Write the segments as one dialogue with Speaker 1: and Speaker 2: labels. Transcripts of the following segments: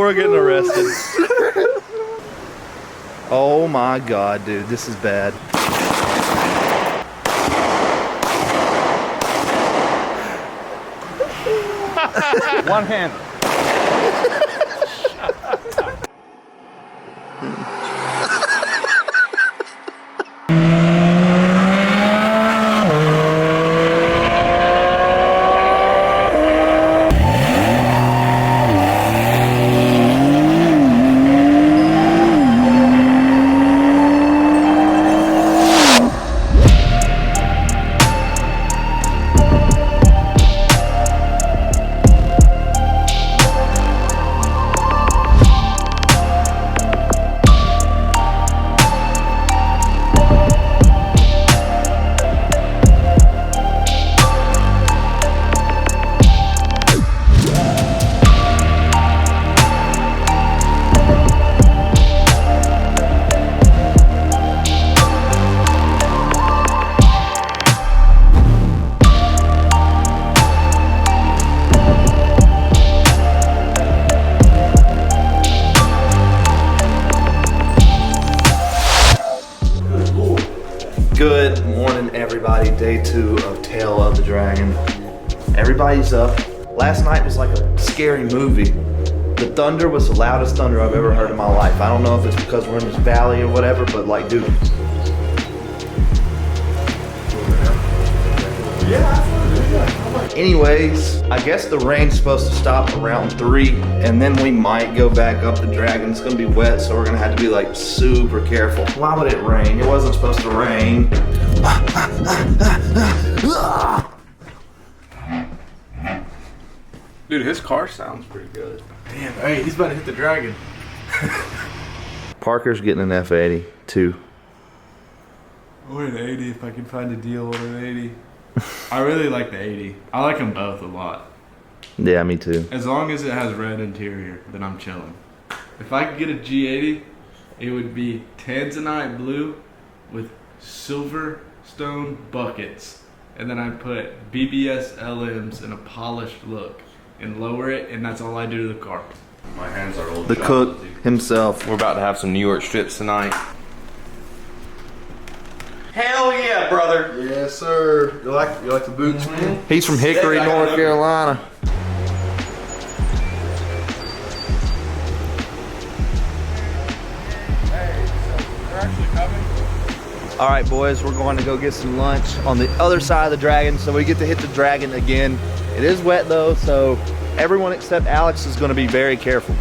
Speaker 1: we're getting arrested. Oh my God, dude, this is bad.
Speaker 2: One hand.
Speaker 1: Good morning, everybody. Day 2 of Tail of the Dragon. Everybody's up. Last night was like a scary movie. The thunder was the loudest thunder I've ever heard in my life. I don't know if it's because we're in this valley or whatever, but like, dude. Anyways, I guess the rain's supposed to stop around 3, and then we might go back up the dragon. It's gonna be wet, so we're gonna have to be like super careful. Why would it rain? It wasn't supposed to rain.
Speaker 2: Dude, his car sounds pretty good.
Speaker 3: Damn, hey, he's about to hit the dragon.
Speaker 1: Parker's getting an F80 too.
Speaker 3: Or an 80 if I can find a deal on an 80. I really like the 80. I like them both a lot.
Speaker 1: Yeah, me too.
Speaker 3: As long as it has red interior, then I'm chilling. If I could get a G80, it would be tanzanite blue with Silverstone buckets. And then I put BBS LMs in a polished look and lower it, and that's all I do to the car.
Speaker 2: My hands are old.
Speaker 1: The cook himself.
Speaker 2: We're about to have some New York strips tonight. Hell yeah, brother.
Speaker 3: Yes, sir. You like the boots?
Speaker 1: He's from Hickory, North Carolina. All right, boys, we're going to go get some lunch on the other side of the dragon, so we get to hit the dragon again. It is wet though, so everyone except Alex is going to be very careful.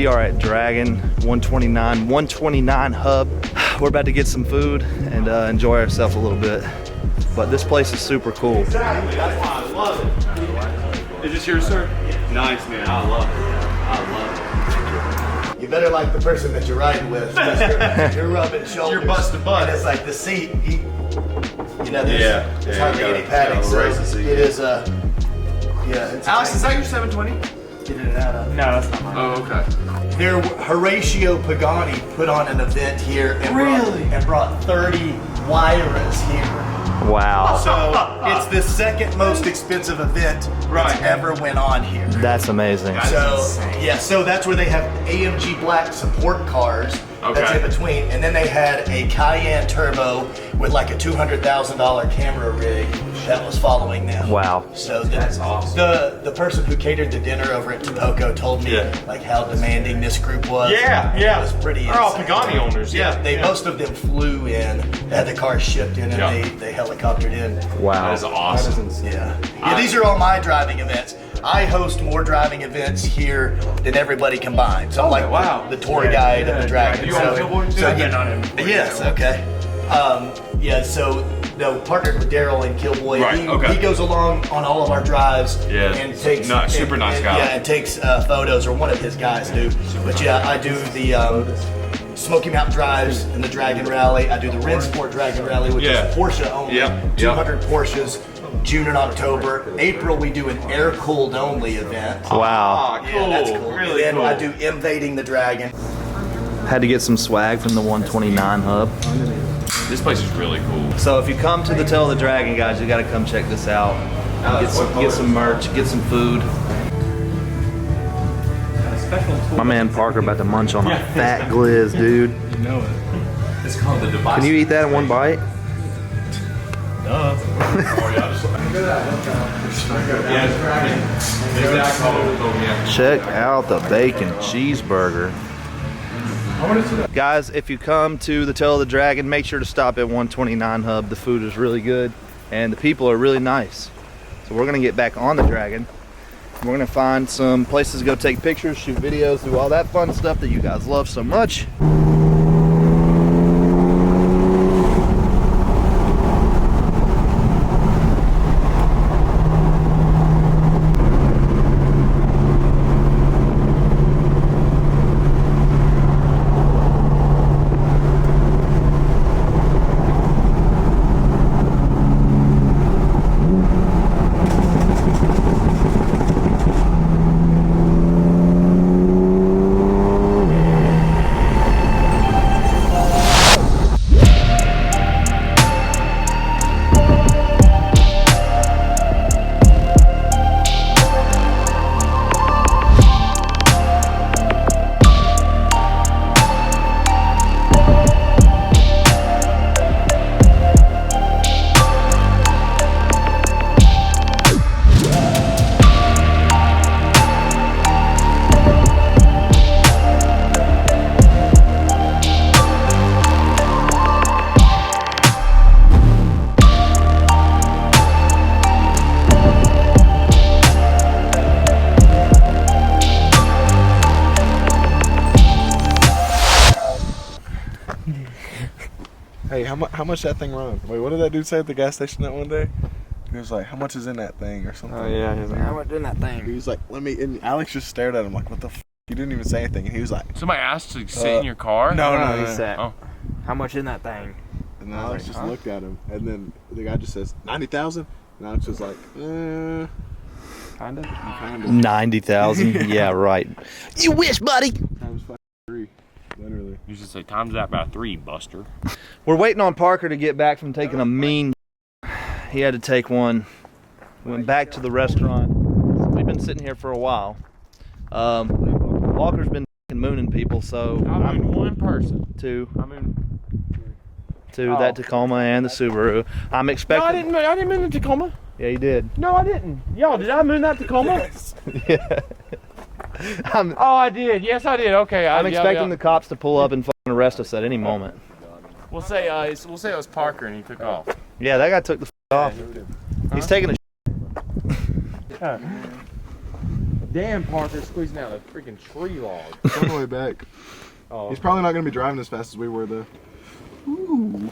Speaker 1: We are at Dragon 129 Hub. We're about to get some food and enjoy ourselves a little bit. But this place is super cool.
Speaker 2: Exactly, that's why I love it. Is this yours, sir? Nice, man. I love it. I love it.
Speaker 4: You better like the person that you're riding with. 'Cause you're rubbing shoulders.
Speaker 2: You're butt to butt.
Speaker 4: And it's like the seat. You know, there's hardly
Speaker 2: you
Speaker 4: any
Speaker 2: gotta
Speaker 4: padding. So
Speaker 2: raise the seat.
Speaker 4: it is it's
Speaker 2: Alex, is that your 720?
Speaker 4: getting it out of.
Speaker 5: No, that's not mine.
Speaker 2: Oh, okay.
Speaker 4: There, Horatio Pagani put on an event here and brought 30 Wyras here.
Speaker 1: Wow.
Speaker 4: So it's the second most expensive event that's ever went on here.
Speaker 1: That's amazing.
Speaker 4: So that's where they have AMG Black support cars. That's
Speaker 2: Okay.
Speaker 4: in between, and then they had a Cayenne Turbo with like a $200,000 camera rig that was following them.
Speaker 1: Wow.
Speaker 4: So
Speaker 2: That's awesome.
Speaker 4: The person who catered the dinner over at Tapoco told me like how demanding this group was.
Speaker 5: Yeah,
Speaker 4: It was pretty.
Speaker 5: They're all
Speaker 4: insane.
Speaker 5: Pagani owners, yeah.
Speaker 4: Most of them flew in, had the car shipped in, and they helicoptered in.
Speaker 1: Wow.
Speaker 2: That is awesome.
Speaker 4: Yeah. These are all my driving events. I host more driving events here than everybody combined. So I'm like the tour guide of the Dragon.
Speaker 2: You on Billboard too?
Speaker 4: I've been on him. Yes, okay. So partnered with Daryl and Killboy.
Speaker 2: Right,
Speaker 4: He goes along on all of our drives and takes
Speaker 2: super nice guy.
Speaker 4: Yeah, and takes photos, or one of his guys do. But yeah, I do the Smoky Mountain Drives and the Dragon Rally. I do the Rennsport Dragon Rally, which is Porsche only. 200 Porsches. June and October. April we do an air-cooled only event.
Speaker 1: Wow.
Speaker 4: Yeah, that's cool.
Speaker 2: Really
Speaker 4: and then
Speaker 2: cool.
Speaker 4: I do Invading the Dragon.
Speaker 1: Had to get some swag from the 129 Hub.
Speaker 2: This place is really cool.
Speaker 1: So if you come to the Tail of the Dragon, guys, you got to come check this out. Get some merch, get some food. My man Parker about to munch on a fat glizz, dude.
Speaker 3: You know it.
Speaker 2: It's called the device.
Speaker 1: Can you eat that in one bite? Check out the bacon cheeseburger. Guys, if you come to the Tail of the Dragon, make sure to stop at 129 Hub. The food is really good and the people are really nice. So we're gonna get back on the Dragon. We're gonna find some places to go take pictures, shoot videos, do all that fun stuff that you guys love so much.
Speaker 6: Hey, how much that thing run? Wait, what did that dude say at the gas station that one day? He was like, how much is in that thing or something?
Speaker 5: Oh yeah, he's like, how much in that
Speaker 6: He
Speaker 5: thing?
Speaker 6: was like, let me, and Alex just stared at him like, what the f? He didn't even say anything, and he was like,
Speaker 2: Somebody asked to sit in your car?
Speaker 6: no.
Speaker 5: He said,
Speaker 2: Oh.
Speaker 5: how much in that thing?
Speaker 6: And then Alex just looked at him, and then the guy just says, 90,000? And Alex was like,
Speaker 5: Kinda.
Speaker 6: kind of.
Speaker 1: 90,000. Yeah, right. You wish, buddy.
Speaker 6: Times 3, literally.
Speaker 2: You should say times that by 3, Buster.
Speaker 1: We're waiting on Parker to get back from taking a mean. He had to take one. Went back to the restaurant. We've been sitting here for a while. Walker's been mooning people, so
Speaker 2: I mean, one person.
Speaker 1: to
Speaker 2: I mean,
Speaker 1: that Tacoma and the Subaru. I'm expecting.
Speaker 5: I didn't moon the Tacoma.
Speaker 1: Yeah, you did.
Speaker 5: No, I didn't. Yo, did I moon that Tacoma?
Speaker 1: Yeah. I'm
Speaker 5: Oh, I did. Yes, I did. Okay.
Speaker 1: expecting the cops to pull up and fucking arrest us at any moment.
Speaker 2: we'll say it was Parker and he took off.
Speaker 1: Yeah, that guy took the off. He's taking a.
Speaker 5: Damn, Parker squeezing out a freaking tree log.
Speaker 6: It's on the way back.
Speaker 5: Oh,
Speaker 6: He's probably not going to be driving as fast as we were, though. Ooh.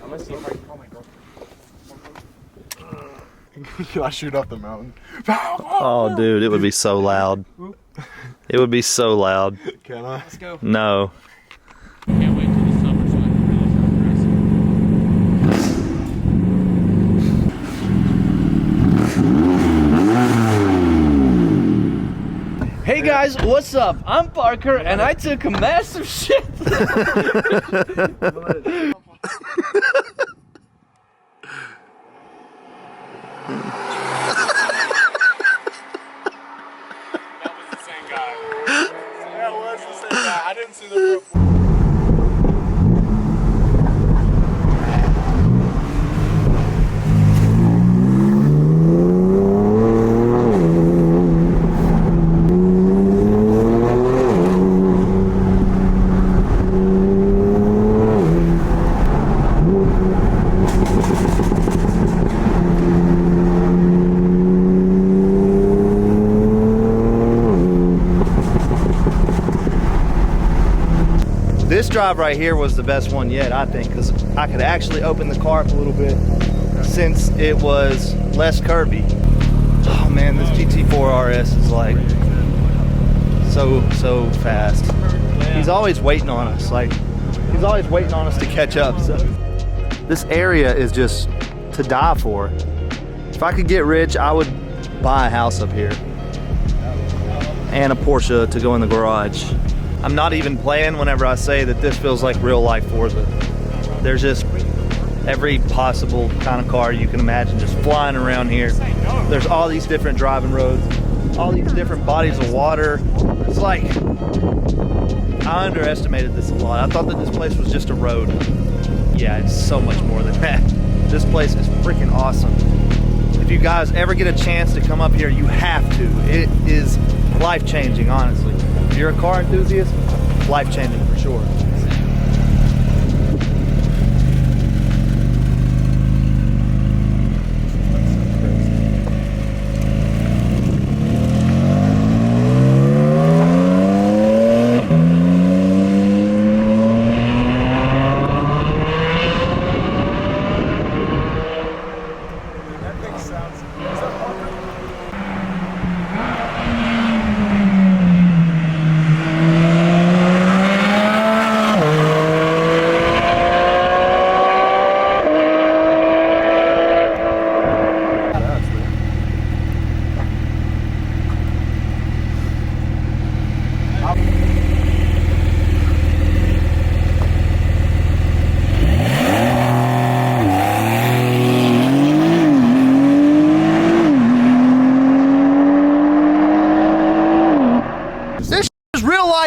Speaker 5: I'm gonna see if I can call my girlfriend.
Speaker 6: Should I shoot off the mountain?
Speaker 1: Oh, dude, it would be so loud. It would be so loud.
Speaker 6: Can I?
Speaker 3: Let's go.
Speaker 1: No.
Speaker 3: Can't wait till the summer so I can really start racing.
Speaker 7: Hey guys, what's up? I'm Parker and I took a massive shit.
Speaker 6: I didn't see the
Speaker 1: This drive right here was the best one yet, I think, because I could actually open the car up a little bit since it was less curvy. Oh man, this GT4 RS is like so fast. He's always waiting on us. Like, he's always waiting on us to catch up. So this area is just to die for. If I could get rich, I would buy a house up here and a Porsche to go in the garage. I'm not even playing whenever I say that this feels like real life Forza. There's just every possible kind of car you can imagine just flying around here. There's all these different driving roads, all these different bodies of water. It's like, I underestimated this a lot. I thought that this place was just a road. Yeah, it's so much more than that. This place is freaking awesome. If you guys ever get a chance to come up here, you have to. It is life-changing, honestly. If you're a car enthusiast, life-changing for sure.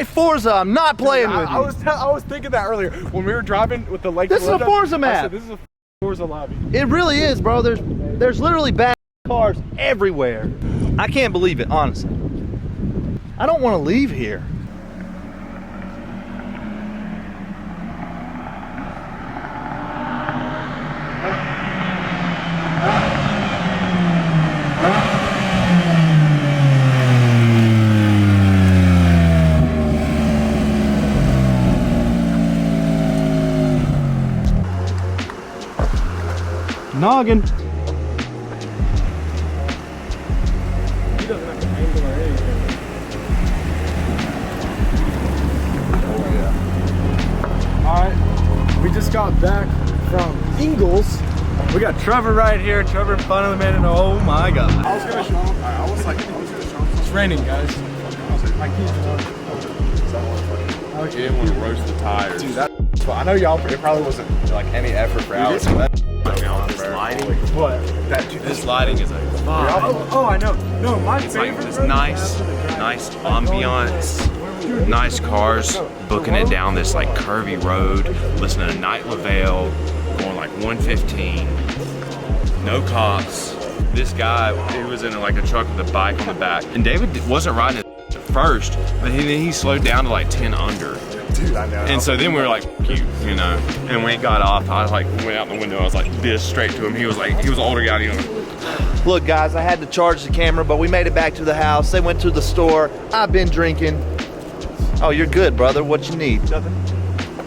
Speaker 1: Forza, I'm not playing with you.
Speaker 6: I was thinking that earlier when we were driving with the lake.
Speaker 1: This is a Forza map.
Speaker 6: This is a Forza lobby.
Speaker 1: It really is, bro. There's literally bad cars everywhere. I can't believe it, honestly. I don't want to leave here. Noggin.
Speaker 5: He doesn't have to angle or anything. Alright, we just got back from Ingles. We got Trevor right here. Trevor finally made it. Oh my god.
Speaker 6: I was gonna show him. I was like, I was gonna show him.
Speaker 5: It's raining, guys. My keys are
Speaker 2: You didn't want to roast the tires.
Speaker 6: Dude, that's fun. I know y'all. It probably wasn't like any effort for Alex.
Speaker 2: This lighting.
Speaker 6: What?
Speaker 2: This lighting is like
Speaker 5: Oh, I know. No, my
Speaker 2: it's like this nice ambiance, nice cars, booking it down this like curvy road, listening to Night Lavelle, going like 115, no cops. This guy, he was in like a truck with a bike on the back, and David wasn't riding it at first, but then he slowed down to like 10 under.
Speaker 6: Dude, I know.
Speaker 2: And so then we were like, cute, you know. And when it got off, I like went out the window. I was like this straight to him. He was an older guy, you know.
Speaker 1: Look, guys, I had to charge the camera, but we made it back to the house. They went to the store. I've been drinking. Oh, you're good, brother. What you need? Nothing.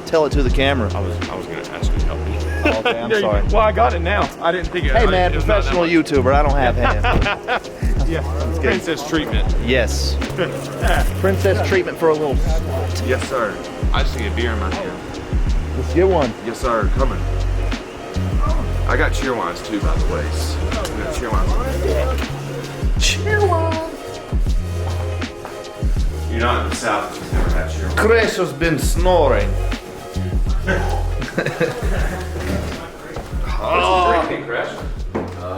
Speaker 1: Tell it to the camera.
Speaker 2: I was gonna ask you to help me.
Speaker 1: Oh, okay, I'm sorry.
Speaker 5: Well, I got it now. I didn't think it.
Speaker 1: Hey, man,
Speaker 5: it was not that
Speaker 1: professional
Speaker 5: much.
Speaker 1: YouTuber. I don't have hands.
Speaker 5: Yeah, princess treatment.
Speaker 1: Yes. Princess treatment for a little.
Speaker 2: Yes, sir. I just need a beer in my hand.
Speaker 1: Let's get one.
Speaker 2: Yes, sir. Coming. I got cheer wines too, by the way. So, I got cheer wines.
Speaker 1: Cheer one.
Speaker 2: You're not in the South. You've never had cheer wines.
Speaker 1: Chris has been snoring.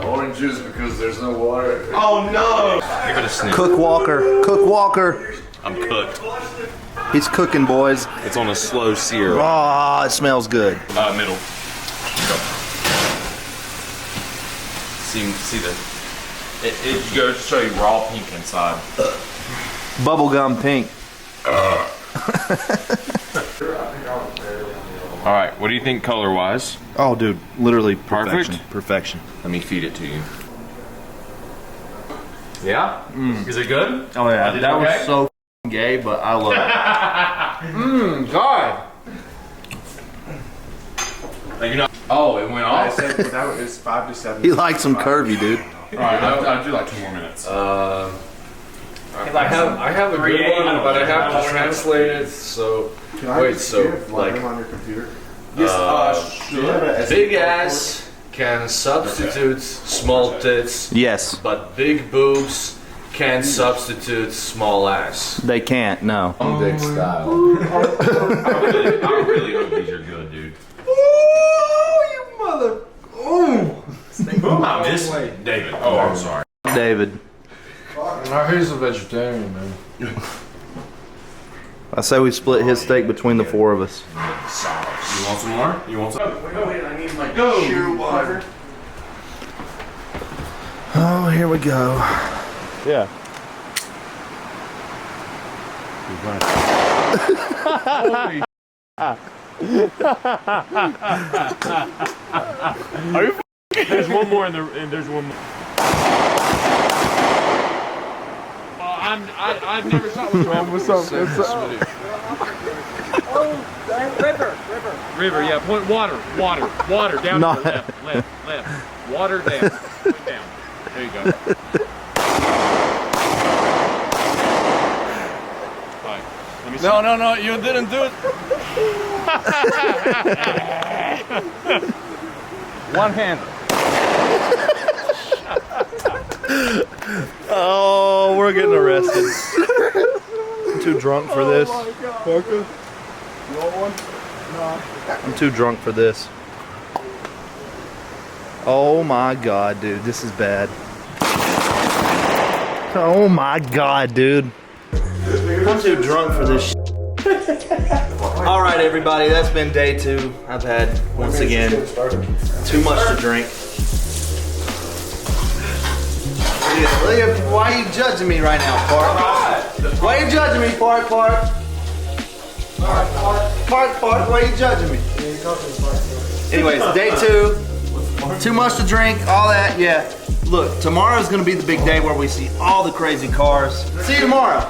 Speaker 6: Orange juice because there's no water.
Speaker 2: Oh no! Give it a sniff.
Speaker 1: Cook Walker. Cook Walker.
Speaker 2: I'm cooked.
Speaker 1: He's cooking, boys.
Speaker 2: It's on a slow sear.
Speaker 1: Ah, it smells good.
Speaker 2: Middle. Go. See the. It goes to show you raw pink inside.
Speaker 1: Bubblegum pink.
Speaker 2: All right. What do you think color-wise?
Speaker 1: Oh, dude, literally
Speaker 2: Perfect?
Speaker 1: perfection. Perfection.
Speaker 2: Let me feed it to you. Yeah? Is it good?
Speaker 1: Oh yeah,
Speaker 2: did
Speaker 1: that
Speaker 2: okay?
Speaker 1: was so gay, but I love it.
Speaker 2: God. Like, you know. Oh, it went
Speaker 6: I
Speaker 2: off.
Speaker 6: said that was 5 to 7.
Speaker 1: He likes some curvy, dude.
Speaker 2: All right. I'll do like 2 more minutes.
Speaker 8: I have a good one, but I have to translate it. So wait, so like
Speaker 6: on your computer.
Speaker 8: big ass can substitute small tits,
Speaker 1: Yes,
Speaker 8: but big boobs can't substitute small ass.
Speaker 1: they can't. No.
Speaker 6: Dick style.
Speaker 2: I really hope these are good, dude. Who am I missing? David. Oh, I'm sorry.
Speaker 1: David,
Speaker 6: Now he's a vegetarian, man.
Speaker 1: I say we split his steak between the 4 of us.
Speaker 2: You want some more? You want some?
Speaker 1: Oh, here we go.
Speaker 5: Yeah. There's one more in the. And there's one more. I've never shot with River.
Speaker 6: What's up?
Speaker 5: River, yeah. Point water, down
Speaker 1: No.
Speaker 5: to the left. Water down. Point down. There you go. Fine. Let me see.
Speaker 7: No, you didn't do it.
Speaker 5: One hand.
Speaker 1: Oh, we're getting arrested. I'm too drunk for this.
Speaker 6: Parker, you want one?
Speaker 1: I'm too drunk for this. Oh my god, dude, this is bad. Oh my god, dude. I'm too drunk for this. All right, everybody, that's been day 2. I've had, once again, too much to drink. Why are you judging me right now, Park? Why are you judging me, Park? Park, why are you judging me? Anyways, day 2. Too much to drink, all that, yeah. Look, tomorrow's gonna be the big day where we see all the crazy cars. See you tomorrow.